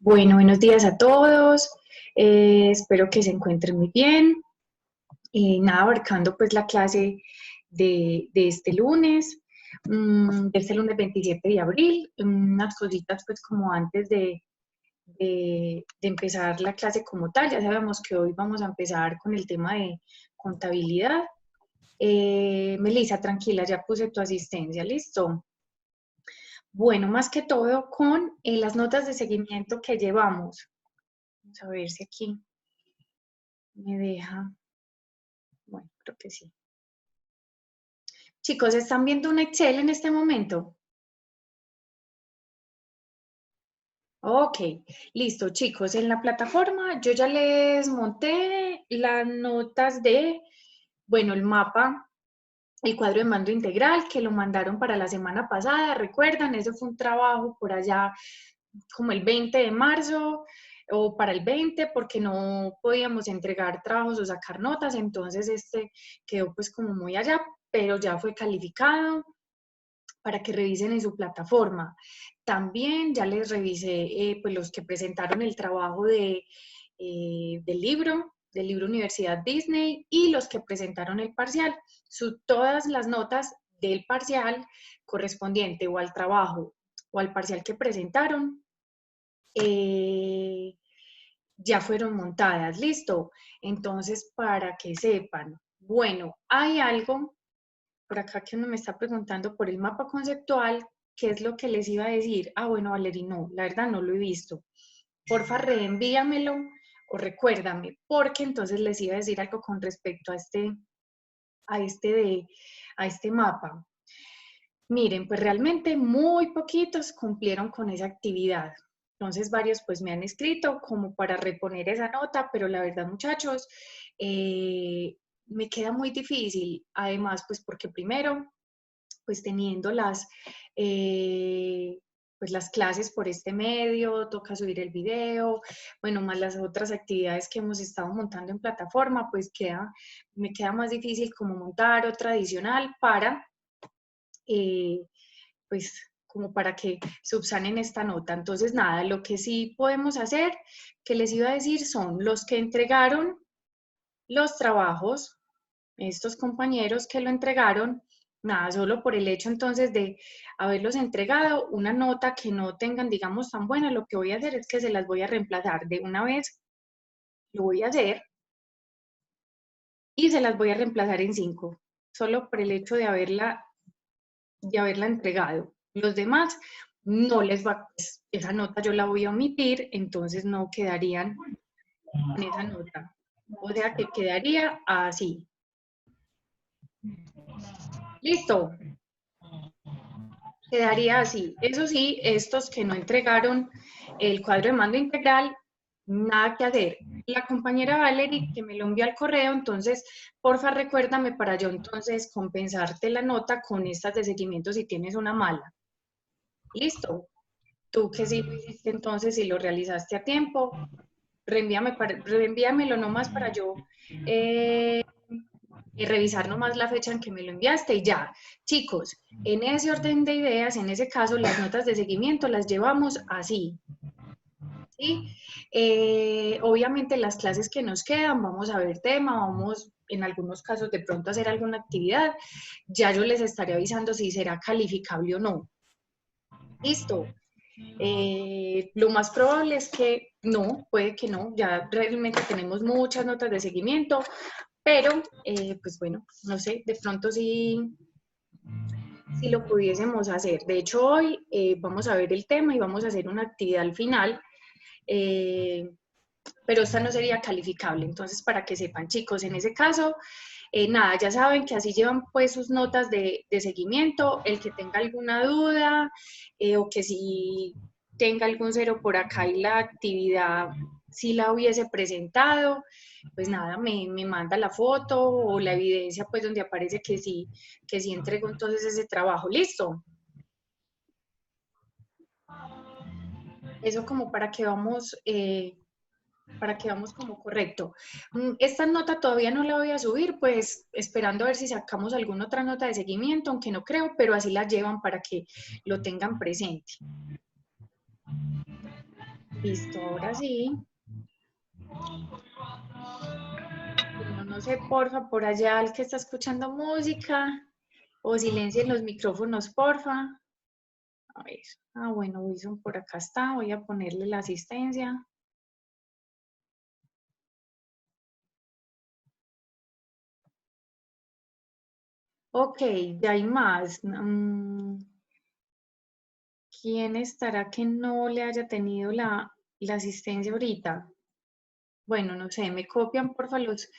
Bueno, buenos días a todos. Espero que se encuentren muy bien. Nada, abarcando pues la clase de este lunes, de este lunes 27 de abril. Unas cositas pues como antes de empezar la clase como tal. Ya sabemos que hoy vamos a empezar con el tema de contabilidad. Melissa, tranquila, ya puse tu asistencia, ¿listo? Bueno, más que todo con las notas de seguimiento que llevamos. Vamos a ver si aquí me deja. Bueno, creo que sí. Chicos, ¿están viendo un Excel en este momento? Ok, listo, chicos. En la plataforma yo ya les monté las notas de, bueno, el mapa, el cuadro de mando integral que lo mandaron para la semana pasada. ¿Recuerdan? Ese fue un trabajo por allá como el 20 de marzo o para el 20 porque no podíamos entregar trabajos o sacar notas, entonces este quedó pues como muy allá, pero ya fue calificado para que revisen en su plataforma. También ya les revisé pues los que presentaron el trabajo del libro Universidad Disney y los que presentaron el parcial. Todas las notas del parcial correspondiente o al trabajo o al parcial que presentaron eh, ya fueron montadas, listo. Entonces, para que sepan, bueno, hay algo por acá que uno me está preguntando por el mapa conceptual, ¿qué es lo que les iba a decir? Ah, bueno, Valerie, no, la verdad no lo he visto. Porfa, reenvíamelo o recuérdame, porque entonces les iba a decir algo con respecto a este, de, a este mapa. Miren, pues realmente muy poquitos cumplieron con esa actividad. Entonces varios pues me han escrito como para reponer esa nota, pero la verdad muchachos, me queda muy difícil. Además pues porque primero pues teniendo eh, pues las clases por este medio, toca subir el video, bueno, más las otras actividades que hemos estado montando en plataforma, pues me queda más difícil como montar otra adicional para pues como para que subsanen esta nota. Entonces, nada, lo que sí podemos hacer, que les iba a decir, son los que entregaron los trabajos, estos compañeros que lo entregaron, nada, solo por el hecho entonces de haberlos entregado, una nota que no tengan, digamos, tan buena, lo que voy a hacer es que se las voy a reemplazar de una vez, lo voy a hacer y se las voy a reemplazar en 5, solo por el hecho de haberla entregado. Los demás no les va, pues, esa nota yo la voy a omitir, entonces no quedarían con esa nota. O sea que quedaría así. Listo, quedaría así. Eso sí, estos que no entregaron el cuadro de mando integral, nada que hacer. La compañera Valerie que me lo envió al correo, entonces, porfa, recuérdame para yo entonces compensarte la nota con estas de seguimiento si tienes una mala. Listo. Tú que sí lo hiciste entonces y lo realizaste a tiempo, reenvíamelo nomás para yo revisar nomás la fecha en que me lo enviaste y ya. Chicos, en ese orden de ideas, en ese caso, las notas de seguimiento las llevamos así, ¿sí? Obviamente las clases que nos quedan, vamos a ver tema, vamos en algunos casos de pronto a hacer alguna actividad, ya yo les estaré avisando si será calificable o no. Listo. Lo más probable es que no, puede que no, ya realmente tenemos muchas notas de seguimiento, pero pues bueno, no sé, de pronto sí lo pudiésemos hacer. De hecho, hoy vamos a ver el tema y vamos a hacer una actividad al final, eh, pero esta no sería calificable. Entonces, para que sepan, chicos, en ese caso, nada, ya saben que así llevan pues sus notas de seguimiento. El que tenga alguna duda o que si tenga algún cero por acá y la actividad si la hubiese presentado, pues nada, me manda la foto o la evidencia pues donde aparece que sí entregó entonces ese trabajo. Listo. Eso como para que vamos como correcto. Esta nota todavía no la voy a subir, pues esperando a ver si sacamos alguna otra nota de seguimiento, aunque no creo, pero así la llevan para que lo tengan presente. Listo, ahora sí. Bueno, no sé, porfa, por allá el que está escuchando música, o silencien los micrófonos, porfa. A ver, bueno, Wilson por acá está, voy a ponerle la asistencia. Ok, ya hay más. ¿Quién estará que no le haya tenido la asistencia ahorita? Bueno, no sé, me copian, porfa, los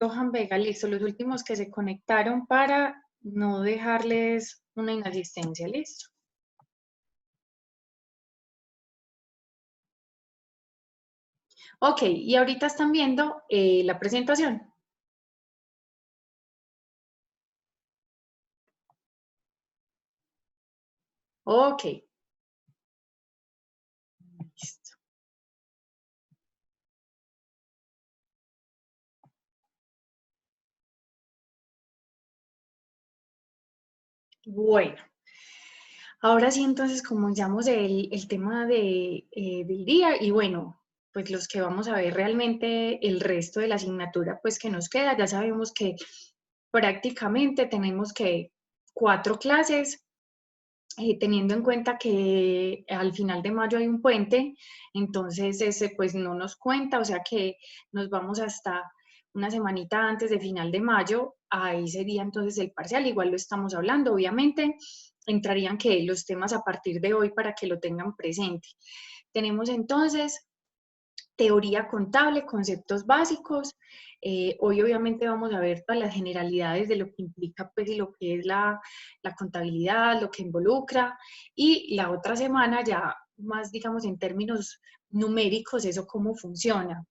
Johan Vega, listo, los últimos que se conectaron para no dejarles una inasistencia, listo. Ok, y ahorita están viendo la presentación. Ok, listo. Bueno, ahora sí entonces comenzamos el tema del día y bueno, pues los que vamos a ver realmente el resto de la asignatura pues que nos queda, ya sabemos que prácticamente tenemos que 4 clases. Teniendo en cuenta que al final de mayo hay un puente, entonces ese pues no nos cuenta, o sea que nos vamos hasta una semanita antes de final de mayo, ahí sería entonces el parcial, igual lo estamos hablando, obviamente entrarían que los temas a partir de hoy para que lo tengan presente. Tenemos entonces teoría contable, conceptos básicos. Hoy obviamente vamos a ver todas las generalidades de lo que implica pues y lo que es la contabilidad, lo que involucra. Y la otra semana ya más, digamos, en términos numéricos, eso cómo funciona.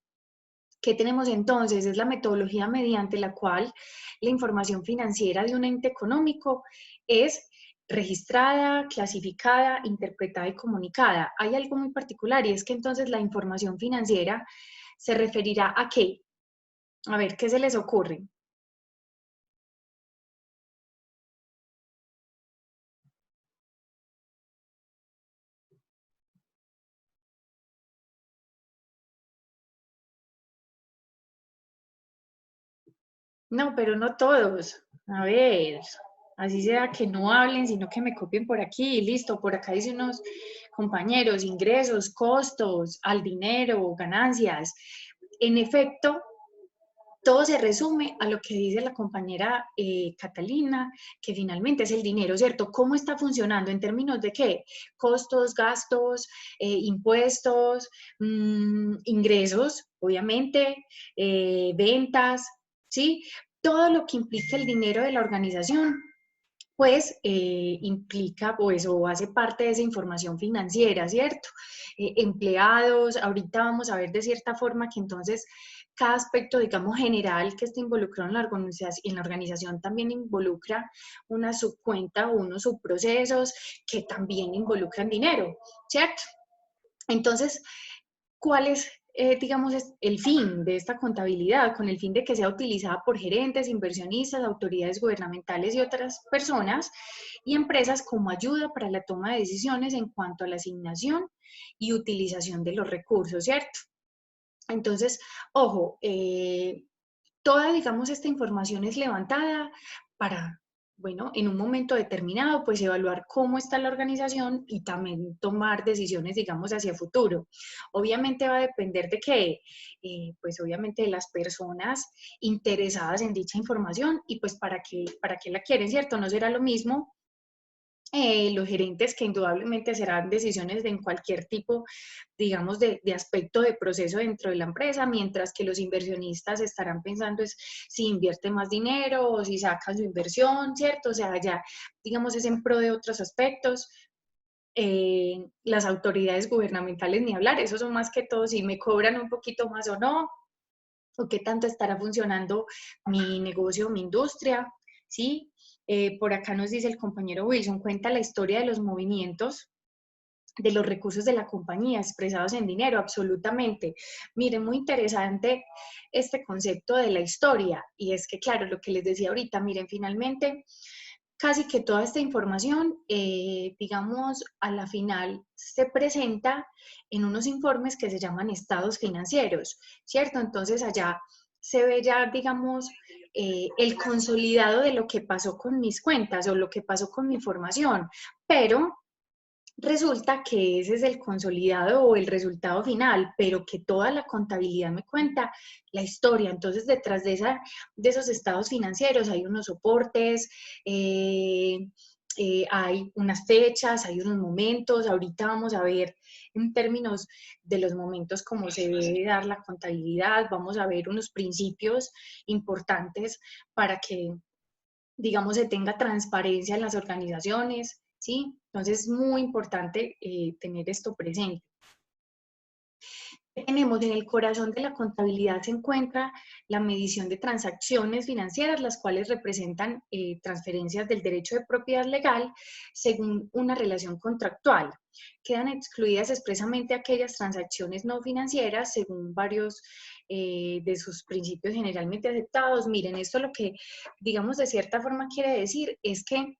¿Qué tenemos entonces? Es la metodología mediante la cual la información financiera de un ente económico es registrada, clasificada, interpretada y comunicada. Hay algo muy particular y es que entonces la información financiera se referirá a qué. A ver, ¿qué se les ocurre? No, pero no todos. A ver, así sea que no hablen, sino que me copien por aquí. Listo, por acá dicen unos compañeros, ingresos, costos, al dinero, ganancias. En efecto, todo se resume a lo que dice la compañera Catalina, que finalmente es el dinero, ¿cierto? ¿Cómo está funcionando en términos de qué? Costos, gastos, impuestos, ingresos, obviamente, ventas, ¿sí? Todo lo que implica el dinero de la organización pues implica pues o hace parte de esa información financiera, ¿cierto? Empleados, ahorita vamos a ver de cierta forma que entonces cada aspecto, digamos, general que esté involucrado en la organización también involucra una subcuenta o unos subprocesos que también involucran dinero, ¿cierto? Entonces, ¿cuál es, digamos, el fin de esta contabilidad? Con el fin de que sea utilizada por gerentes, inversionistas, autoridades gubernamentales y otras personas y empresas como ayuda para la toma de decisiones en cuanto a la asignación y utilización de los recursos, ¿cierto? Entonces, ojo, toda, digamos, esta información es levantada para, bueno, en un momento determinado, pues evaluar cómo está la organización y también tomar decisiones, digamos, hacia futuro. Obviamente va a depender de qué, pues obviamente de las personas interesadas en dicha información y pues para qué la quieren, ¿cierto? No será lo mismo los gerentes que indudablemente serán decisiones de en cualquier tipo, digamos, de aspecto de proceso dentro de la empresa, mientras que los inversionistas estarán pensando es si invierte más dinero o si sacan su inversión, ¿cierto? O sea, ya, digamos, es en pro de otros aspectos. Las autoridades gubernamentales ni hablar, eso son más que todo si me cobran un poquito más o no, o qué tanto estará funcionando mi negocio, mi industria, ¿sí? Por acá nos dice el compañero Wilson, cuenta la historia de los movimientos de los recursos de la compañía expresados en dinero, absolutamente. Miren, muy interesante este concepto de la historia, y es que, claro, lo que les decía ahorita, miren, finalmente casi que toda esta información, digamos, a la final se presenta en unos informes que se llaman estados financieros, ¿cierto? Entonces allá se ve ya, digamos, el consolidado de lo que pasó con mis cuentas o lo que pasó con mi información, pero resulta que ese es el consolidado o el resultado final, pero que toda la contabilidad me cuenta la historia. Entonces, detrás de esos estados financieros hay unos soportes, hay unas fechas, hay unos momentos. Ahorita vamos a ver en términos de los momentos cómo se debe dar la contabilidad. Vamos a ver unos principios importantes para que, digamos, se tenga transparencia en las organizaciones, ¿sí? Entonces es muy importante tener esto presente. Tenemos en el corazón de la contabilidad se encuentra la medición de transacciones financieras, las cuales representan transferencias del derecho de propiedad legal según una relación contractual. Quedan excluidas expresamente aquellas transacciones no financieras según varios de sus principios generalmente aceptados. Miren, esto lo que, digamos, de cierta forma quiere decir es que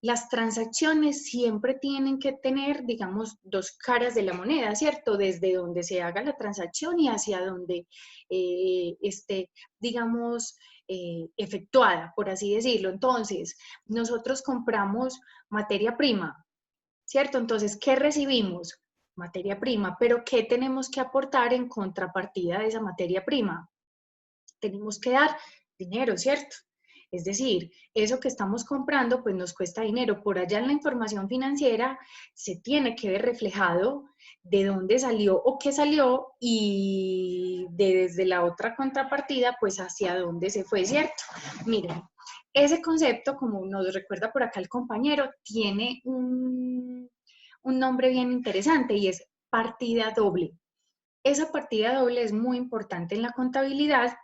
las transacciones siempre tienen que tener, digamos, dos caras de la moneda, ¿cierto? Desde donde se haga la transacción y hacia donde esté, digamos, efectuada, por así decirlo. Entonces, nosotros compramos materia prima, ¿cierto? Entonces, ¿qué recibimos? Materia prima, pero ¿qué tenemos que aportar en contrapartida de esa materia prima? Tenemos que dar dinero, ¿cierto? Es decir, eso que estamos comprando pues nos cuesta dinero. Por allá en la información financiera se tiene que ver reflejado de dónde salió o qué salió y desde la otra contrapartida pues hacia dónde se fue, ¿cierto? Miren, ese concepto, como nos recuerda por acá el compañero, tiene un nombre bien interesante y es partida doble. Esa partida doble es muy importante en la contabilidad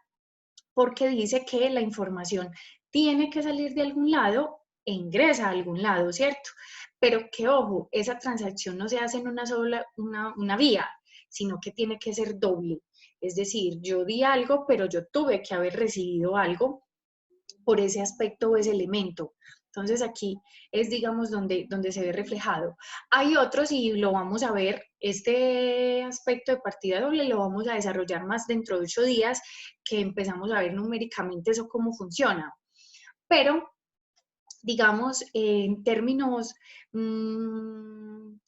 porque dice que la información tiene que salir de algún lado e ingresa a algún lado, ¿cierto? Pero que ojo, esa transacción no se hace en una sola, una vía, sino que tiene que ser doble. Es decir, yo di algo, pero yo tuve que haber recibido algo por ese aspecto o ese elemento. Entonces aquí es, digamos, donde se ve reflejado. Hay otros y lo vamos a ver, este aspecto de partida doble lo vamos a desarrollar más dentro de 8 días, que empezamos a ver numéricamente eso cómo funciona. Pero, digamos, en términos de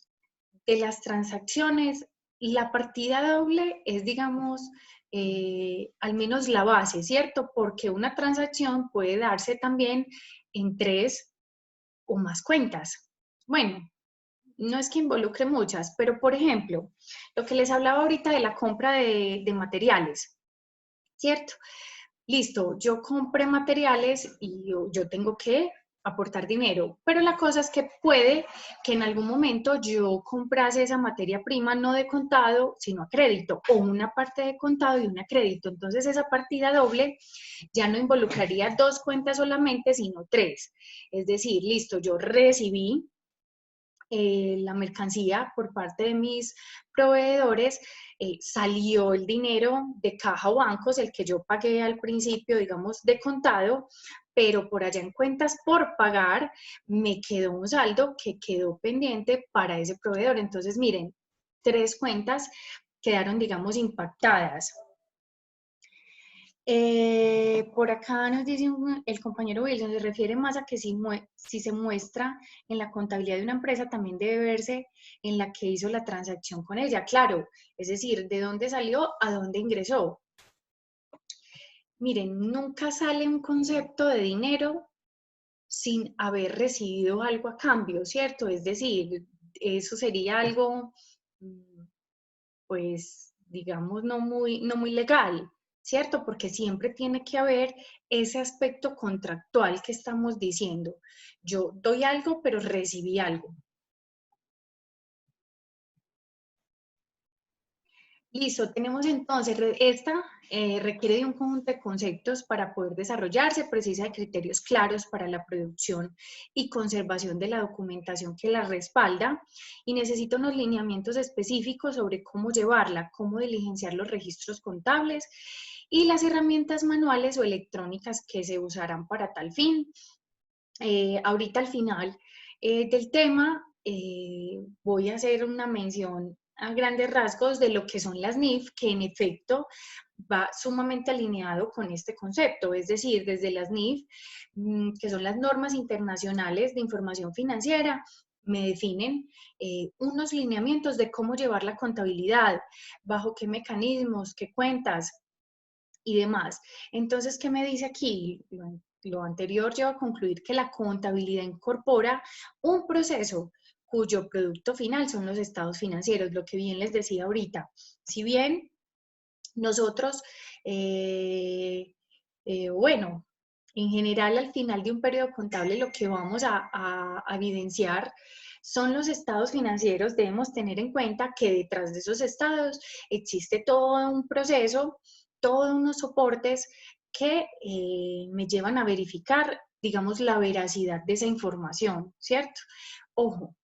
las transacciones, la partida doble es, digamos, al menos la base, ¿cierto? Porque una transacción puede darse también en 3 o más cuentas. Bueno, no es que involucre muchas, pero por ejemplo, lo que les hablaba ahorita de la compra de materiales, ¿cierto? Listo, yo compré materiales y yo tengo que aportar dinero, pero la cosa es que puede que en algún momento yo comprase esa materia prima no de contado, sino a crédito, o una parte de contado y una a crédito. Entonces esa partida doble ya no involucraría 2 cuentas solamente, sino 3. Es decir, listo, yo recibí la mercancía por parte de mis proveedores, salió el dinero de caja o bancos, el que yo pagué al principio, digamos, de contado, pero por allá en cuentas por pagar me quedó un saldo que quedó pendiente para ese proveedor. Entonces, miren, 3 cuentas quedaron, digamos, impactadas. Por acá nos dice el compañero Wilson, se refiere más a que si se muestra en la contabilidad de una empresa, también debe verse en la que hizo la transacción con ella. Claro, es decir, de dónde salió a dónde ingresó. Miren, nunca sale un concepto de dinero sin haber recibido algo a cambio, ¿cierto? Es decir, eso sería algo, pues, digamos, no muy legal, ¿cierto? Porque siempre tiene que haber ese aspecto contractual que estamos diciendo. Yo doy algo, pero recibí algo. Listo, tenemos entonces, esta requiere de un conjunto de conceptos para poder desarrollarse, precisa de criterios claros para la producción y conservación de la documentación que la respalda y necesita unos lineamientos específicos sobre cómo llevarla, cómo diligenciar los registros contables y las herramientas manuales o electrónicas que se usarán para tal fin. ahorita al final del tema voy a hacer una mención a grandes rasgos de lo que son las NIF, que en efecto va sumamente alineado con este concepto, es decir, desde las NIF, que son las normas internacionales de información financiera, me definen unos lineamientos de cómo llevar la contabilidad, bajo qué mecanismos, qué cuentas y demás. Entonces, ¿qué me dice aquí? Lo anterior lleva a concluir que la contabilidad incorpora un proceso cuyo producto final son los estados financieros, lo que bien les decía ahorita. Si bien nosotros, bueno, en general al final de un periodo contable lo que vamos a evidenciar son los estados financieros. Debemos tener en cuenta que detrás de esos estados existe todo un proceso, todos unos soportes que me llevan a verificar, digamos, la veracidad de esa información, ¿cierto? Ojo,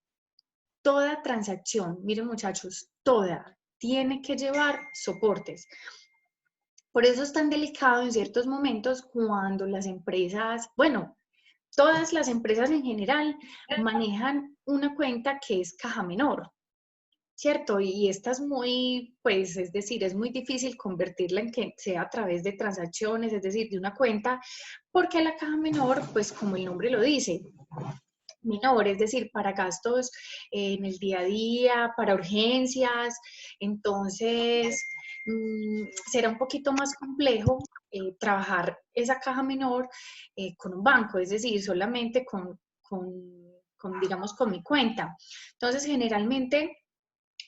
toda transacción, miren muchachos, toda tiene que llevar soportes. Por eso es tan delicado en ciertos momentos cuando las empresas, bueno, todas las empresas en general manejan una cuenta que es caja menor, ¿cierto? Y esta es muy, pues, es decir, es muy difícil convertirla en que sea a través de transacciones, es decir, de una cuenta, porque la caja menor, pues, como el nombre lo dice, menor, es decir, para gastos en el día a día, para urgencias. Entonces, será un poquito más complejo trabajar esa caja menor con un banco, es decir, solamente digamos, con mi cuenta. Entonces, generalmente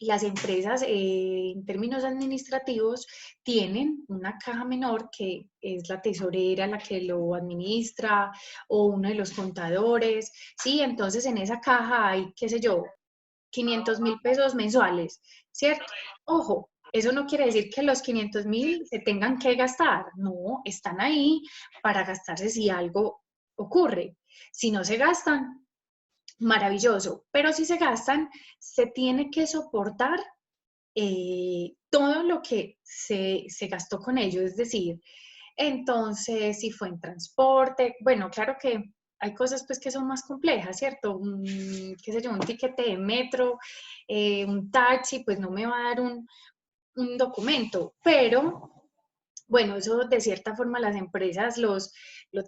las empresas en términos administrativos tienen una caja menor que es la tesorera la que lo administra o uno de los contadores, ¿sí? Entonces en esa caja hay, qué sé yo, 500.000 pesos mensuales, ¿cierto? Ojo, eso no quiere decir que los 500.000 se tengan que gastar, no, están ahí para gastarse si algo ocurre. Si no se gastan, maravilloso, pero si se gastan, se tiene que soportar todo lo que se gastó con ello, es decir, entonces, si fue en transporte, bueno, claro que hay cosas pues que son más complejas, ¿cierto? Qué sé yo, un tiquete de metro, un taxi, pues no me va a dar un documento, pero bueno, eso de cierta forma las empresas lo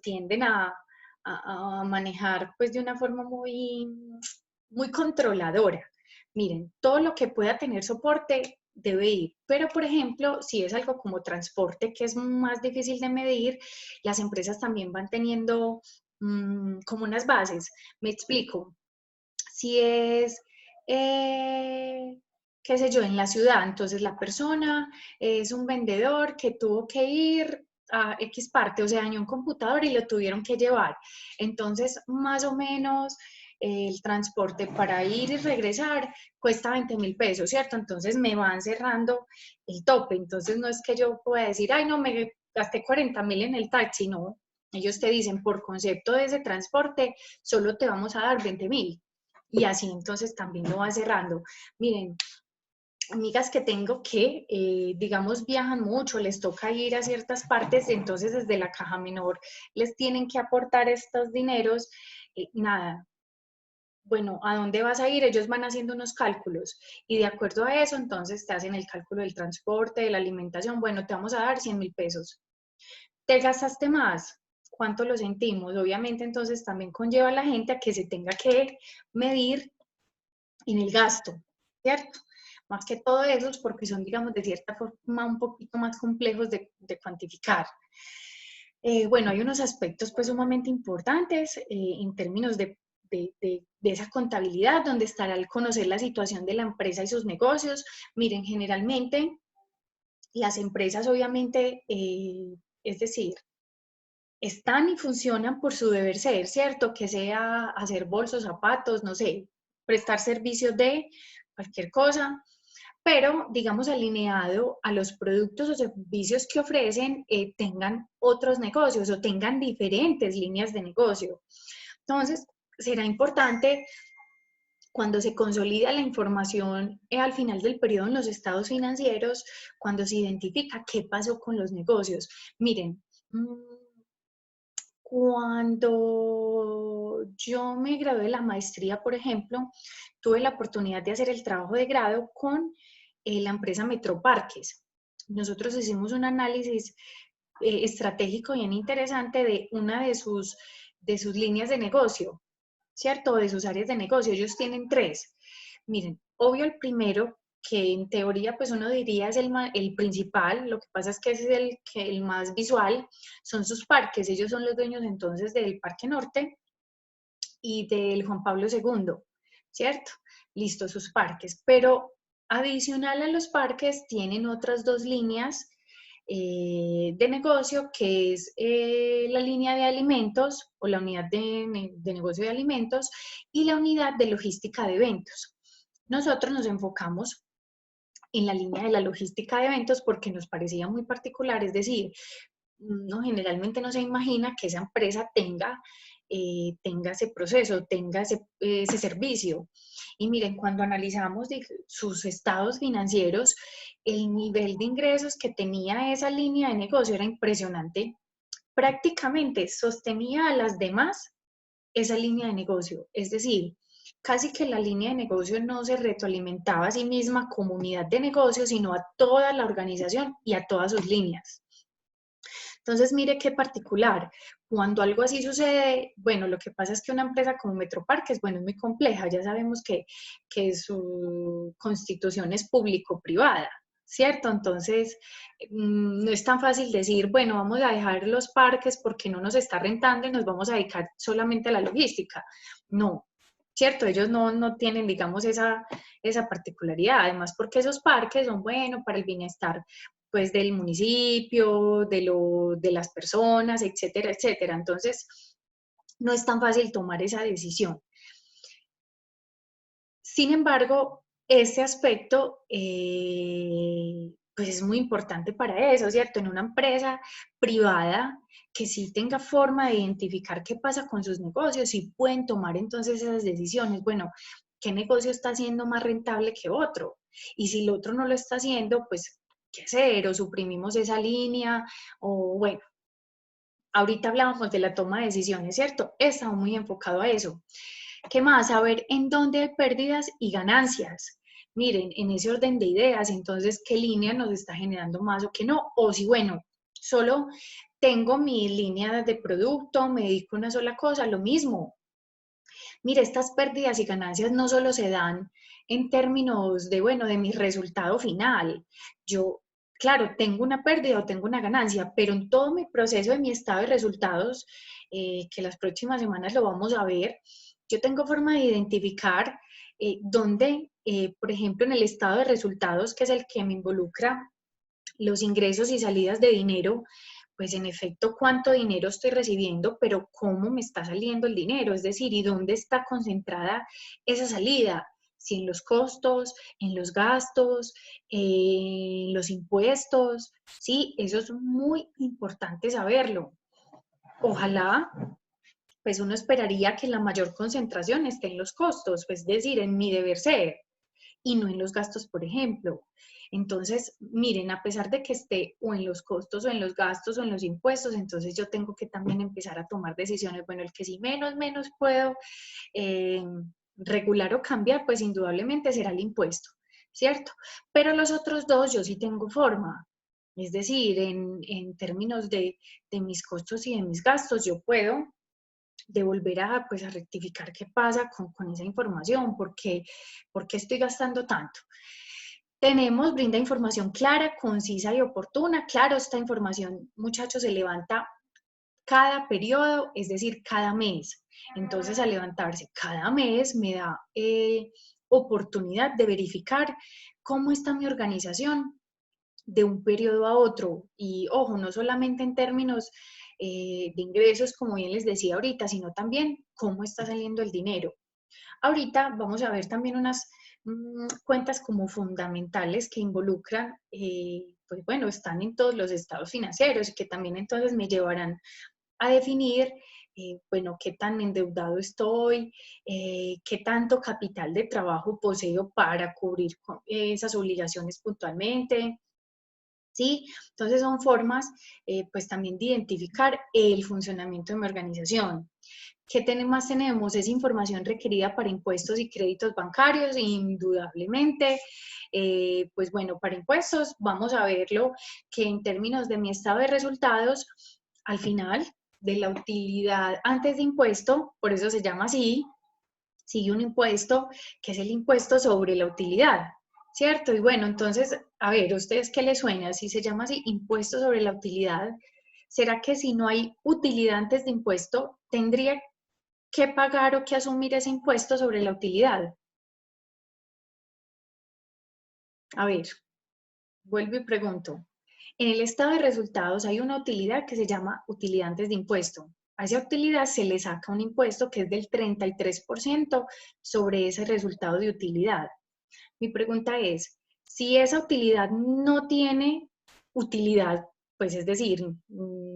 tienden a manejar pues de una forma muy controladora. Miren, todo lo que pueda tener soporte debe ir, pero por ejemplo, si es algo como transporte que es más difícil de medir, las empresas también van teniendo como unas bases. Me explico. Si es, qué sé yo, en la ciudad, entonces la persona es un vendedor que tuvo que ir a X parte, o se dañó un computador y lo tuvieron que llevar. Entonces, más o menos el transporte para ir y regresar cuesta 20.000 pesos, ¿cierto? Entonces me van cerrando el tope. Entonces no es que yo pueda decir, ay, no, me gasté 40.000 en el taxi, no. Ellos te dicen, por concepto de ese transporte, solo te vamos a dar 20.000 y así entonces también lo va cerrando. Miren, amigas que tengo que, digamos, viajan mucho, les toca ir a ciertas partes, entonces desde la caja menor les tienen que aportar estos dineros, nada. Bueno, ¿a dónde vas a ir? Ellos van haciendo unos cálculos y de acuerdo a eso, entonces te hacen el cálculo del transporte, de la alimentación. Bueno, te vamos a dar 100.000 pesos. ¿Te gastaste más? ¿Cuánto lo sentimos? Obviamente, entonces también conlleva a la gente a que se tenga que medir en el gasto, ¿cierto? Más que todo eso es porque son, digamos, de cierta forma un poquito más complejos de cuantificar. Bueno, hay unos aspectos pues sumamente importantes en términos de esa contabilidad, donde estará el conocer la situación de la empresa y sus negocios. Miren, generalmente las empresas obviamente, es decir, están y funcionan por su deber ser, ¿cierto? Que sea hacer bolsos, zapatos, no sé, prestar servicios de cualquier cosa, pero digamos alineado a los productos o servicios que ofrecen, tengan otros negocios o tengan diferentes líneas de negocio. Entonces, será importante cuando se consolida la información al final del periodo en los estados financieros, cuando se identifica qué pasó con los negocios. Miren, Cuando yo me gradué de la maestría, por ejemplo, tuve la oportunidad de hacer el trabajo de grado con la empresa Metroparques. Nosotros hicimos un análisis estratégico bien interesante de una de sus líneas de negocio, ¿cierto? De sus áreas de negocio. Ellos tienen tres. Miren, obvio el primero, que en teoría pues uno diría es el principal, lo que pasa es que ese es el más visual, son sus parques. Ellos son los dueños entonces del Parque Norte y del Juan Pablo II, ¿cierto? Listo, sus parques. Pero adicional a los parques tienen otras dos líneas de negocio, que es la línea de alimentos o la unidad de negocio de alimentos y la unidad de logística de eventos. Nosotros nos enfocamos en la línea de la logística de eventos porque nos parecía muy particular, es decir, uno generalmente no se imagina que esa empresa tenga ese proceso, tenga ese servicio. Y miren, cuando analizamos sus estados financieros, el nivel de ingresos que tenía esa línea de negocio era impresionante. Prácticamente sostenía a las demás esa línea de negocio. Es decir, casi que la línea de negocio no se retroalimentaba a sí misma como unidad de negocio, sino a toda la organización y a todas sus líneas. Entonces, mire qué particular. Cuando algo así sucede, bueno, lo que pasa es que una empresa como Metroparques, bueno, es muy compleja. Ya sabemos que su constitución es público-privada, ¿cierto? Entonces, no es tan fácil decir, bueno, vamos a dejar los parques porque no nos está rentando y nos vamos a dedicar solamente a la logística. No, ¿cierto? Ellos no tienen, digamos, esa particularidad. Además, porque esos parques son buenos para el bienestar pues del municipio, de las personas, etcétera, etcétera. Entonces, no es tan fácil tomar esa decisión. Sin embargo, este aspecto pues es muy importante para eso, ¿cierto? En una empresa privada que sí tenga forma de identificar qué pasa con sus negocios y pueden tomar entonces esas decisiones. Bueno, ¿qué negocio está siendo más rentable que otro? Y si el otro no lo está haciendo, pues, ¿qué hacer? O suprimimos esa línea, o bueno, ahorita hablábamos de la toma de decisiones, ¿cierto? Estamos muy enfocado a eso. ¿Qué más? Saber en dónde hay pérdidas y ganancias. Miren, en ese orden de ideas, entonces, ¿qué línea nos está generando más o qué no? O si, bueno, solo tengo mi línea de producto, me dedico a una sola cosa, lo mismo. Mire, estas pérdidas y ganancias no solo se dan en términos de, bueno, de mi resultado final. Yo, claro, tengo una pérdida o tengo una ganancia, pero en todo mi proceso de mi estado de resultados, que las próximas semanas lo vamos a ver, yo tengo forma de identificar dónde, por ejemplo, en el estado de resultados, que es el que me involucra los ingresos y salidas de dinero, pues en efecto cuánto dinero estoy recibiendo, pero cómo me está saliendo el dinero, es decir, y dónde está concentrada esa salida, si en los costos, en los gastos, en los impuestos, sí, eso es muy importante saberlo. Ojalá, pues uno esperaría que la mayor concentración esté en los costos, es decir, en mi deber ser, y no en los gastos, por ejemplo. Entonces, miren, a pesar de que esté o en los costos o en los gastos o en los impuestos, entonces yo tengo que también empezar a tomar decisiones. Bueno, el que sí menos puedo eh, regular o cambiar, pues indudablemente será el impuesto, ¿cierto? Pero los otros dos yo sí tengo forma. Es decir, en términos de mis costos y de mis gastos, yo puedo de volver a, pues, a rectificar qué pasa con esa información, por qué estoy gastando tanto. Brinda información clara, concisa y oportuna. Claro, esta información, muchachos, se levanta cada periodo, es decir, cada mes. Entonces, al levantarse cada mes, me da oportunidad de verificar cómo está mi organización de un periodo a otro. Y ojo, no solamente en términos de ingresos, como bien les decía ahorita, sino también cómo está saliendo el dinero. Ahorita vamos a ver también unas cuentas como fundamentales que involucran, pues bueno, están en todos los estados financieros y que también entonces me llevarán a definir, bueno, qué tan endeudado estoy, qué tanto capital de trabajo poseo para cubrir esas obligaciones puntualmente, ¿sí? Entonces son formas, pues también de identificar el funcionamiento de mi organización. ¿Qué más tenemos? Es información requerida para impuestos y créditos bancarios, indudablemente. Pues bueno, para impuestos vamos a verlo que en términos de mi estado de resultados, al final de la utilidad antes de impuesto, por eso se llama así, sigue un impuesto que es el impuesto sobre la utilidad, ¿cierto? Y bueno, entonces, a ver, ¿a ustedes qué les suena? Si se llama así, impuesto sobre la utilidad, ¿será que si no hay utilidad antes de impuesto, tendría que pagar o que asumir ese impuesto sobre la utilidad? A ver, vuelvo y pregunto. En el estado de resultados hay una utilidad que se llama utilidad antes de impuesto. A esa utilidad se le saca un impuesto que es del 33% sobre ese resultado de utilidad. Mi pregunta es, si esa utilidad no tiene utilidad, pues es decir,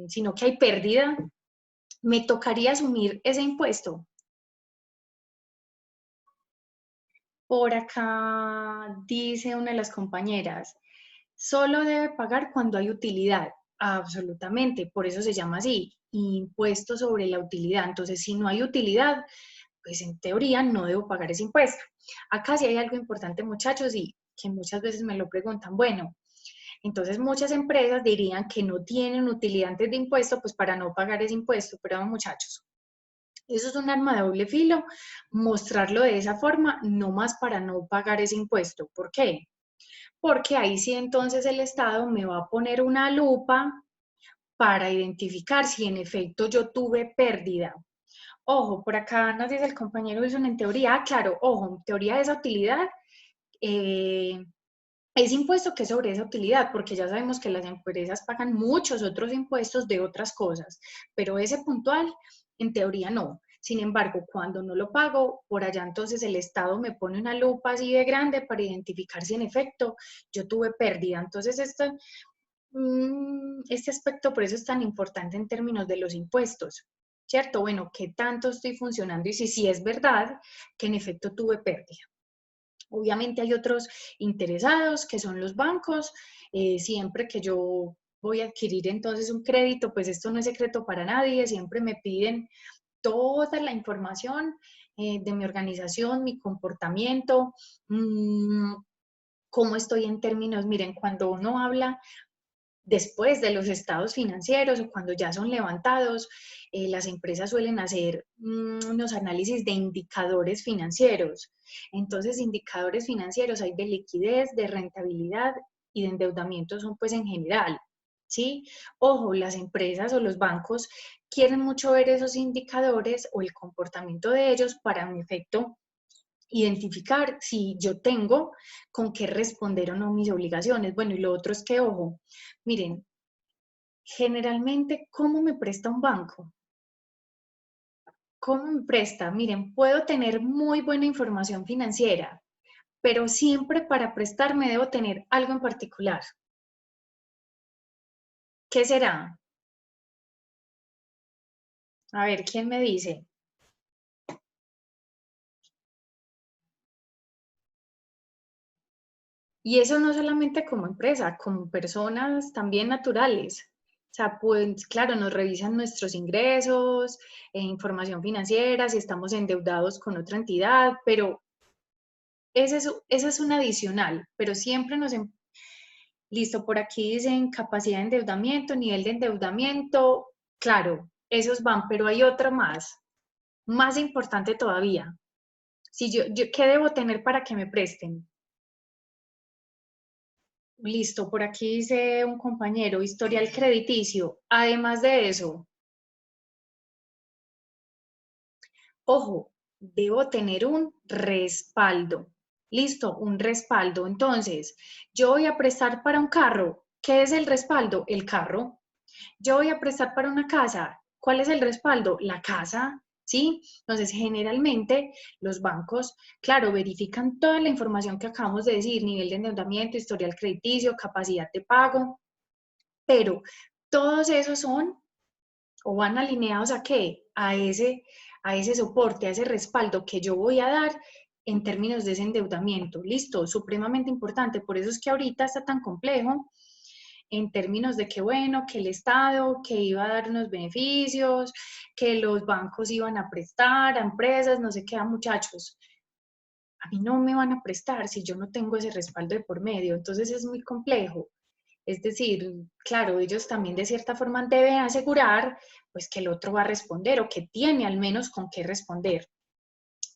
sino que hay pérdida, ¿me tocaría asumir ese impuesto? Por acá dice una de las compañeras, solo debe pagar cuando hay utilidad. Absolutamente, por eso se llama así, impuesto sobre la utilidad. Entonces, si no hay utilidad, pues en teoría no debo pagar ese impuesto. Acá sí hay algo importante, muchachos, y que muchas veces me lo preguntan. Bueno, entonces muchas empresas dirían que no tienen utilidad antes de impuesto, pues para no pagar ese impuesto. Pero muchachos, eso es un arma de doble filo, mostrarlo de esa forma, no más para no pagar ese impuesto. ¿Por qué? Porque ahí sí entonces el Estado me va a poner una lupa para identificar si en efecto yo tuve pérdida. Ojo, por acá nos dice el compañero Wilson en teoría, claro, ojo, en teoría de esa utilidad, eh, es impuesto que es sobre esa utilidad, porque ya sabemos que las empresas pagan muchos otros impuestos de otras cosas, pero ese puntual, en teoría no. Sin embargo, cuando no lo pago, por allá entonces el Estado me pone una lupa así de grande para identificar si en efecto yo tuve pérdida. Entonces, este aspecto por eso es tan importante en términos de los impuestos, ¿cierto? Bueno, ¿qué tanto estoy funcionando? Y si es verdad que en efecto tuve pérdida. Obviamente hay otros interesados que son los bancos. Siempre que yo voy a adquirir entonces un crédito, pues esto no es secreto para nadie, siempre me piden toda la información de mi organización, mi comportamiento, cómo estoy en términos, miren, cuando uno habla después de los estados financieros o cuando ya son levantados, las empresas suelen hacer unos análisis de indicadores financieros. Entonces, indicadores financieros hay de liquidez, de rentabilidad y de endeudamiento son pues en general, ¿sí? Ojo, las empresas o los bancos quieren mucho ver esos indicadores o el comportamiento de ellos para, en efecto, identificar si yo tengo con qué responder o no mis obligaciones. Bueno, y lo otro es que, ojo, miren, generalmente, ¿cómo me presta un banco? ¿Cómo me presta? Miren, puedo tener muy buena información financiera, pero siempre para prestarme debo tener algo en particular. ¿Qué será? A ver, ¿quién me dice? Y eso no solamente como empresa, como personas también naturales. O sea, pues claro, nos revisan nuestros ingresos, información financiera, si estamos endeudados con otra entidad, pero esa es una adicional, pero siempre listo, por aquí dicen capacidad de endeudamiento, nivel de endeudamiento, claro, esos van, pero hay otra más importante todavía. Si ¿qué debo tener para que me presten? Listo, por aquí dice un compañero, historial crediticio. Además de eso, ojo, debo tener un respaldo. Listo, un respaldo. Entonces, yo voy a prestar para un carro. ¿Qué es el respaldo? El carro. Yo voy a prestar para una casa. ¿Cuál es el respaldo? La casa. ¿Sí? Entonces, generalmente los bancos, claro, verifican toda la información que acabamos de decir, nivel de endeudamiento, historial crediticio, capacidad de pago, pero todos esos son o van alineados a qué? A ese soporte, a ese respaldo que yo voy a dar en términos de ese endeudamiento. Listo, supremamente importante. Por eso es que ahorita está tan complejo en términos de que, bueno, que el Estado, que iba a dar unos beneficios, que los bancos iban a prestar a empresas, no sé qué, a muchachos. A mí no me van a prestar si yo no tengo ese respaldo de por medio, entonces es muy complejo. Es decir, claro, ellos también de cierta forma deben asegurar pues que el otro va a responder o que tiene al menos con qué responder.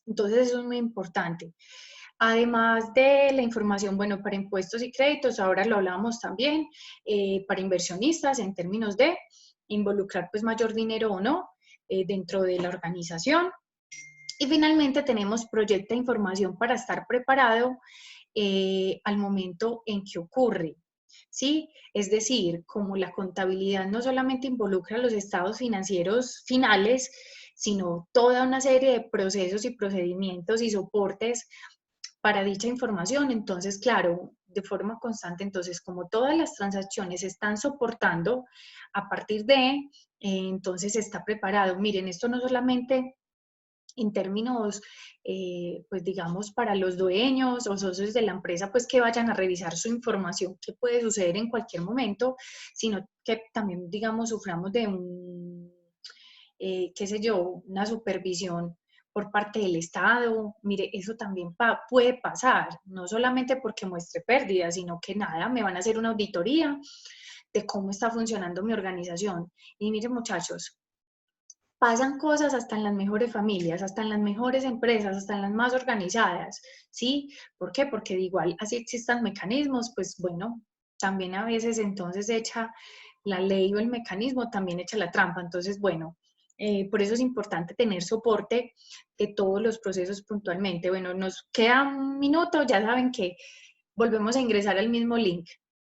Entonces eso es muy importante. Además de la información, bueno, para impuestos y créditos, ahora lo hablábamos también, para inversionistas en términos de involucrar pues mayor dinero o no dentro de la organización. Y finalmente tenemos proyecta información para estar preparado al momento en que ocurre. ¿Sí? Es decir, como la contabilidad no solamente involucra los estados financieros finales, sino toda una serie de procesos y procedimientos y soportes para dicha información. Entonces, claro, de forma constante, entonces, como todas las transacciones se están soportando a partir de, entonces está preparado. Miren, esto no solamente en términos, pues digamos, para los dueños o socios de la empresa, pues que vayan a revisar su información, que puede suceder en cualquier momento, sino que también, digamos, suframos de un, qué sé yo, una supervisión por parte del Estado. Mire, eso también puede pasar, no solamente porque muestre pérdidas, sino que nada, me van a hacer una auditoría de cómo está funcionando mi organización. Y miren, muchachos, pasan cosas hasta en las mejores familias, hasta en las mejores empresas, hasta en las más organizadas, ¿sí? ¿Por qué? Porque de igual así existan mecanismos, pues bueno, también a veces entonces echa la ley o el mecanismo, también echa la trampa. Entonces, bueno, por eso es importante tener soporte de todos los procesos puntualmente. Bueno, nos queda un minuto, ya saben que volvemos a ingresar al mismo link.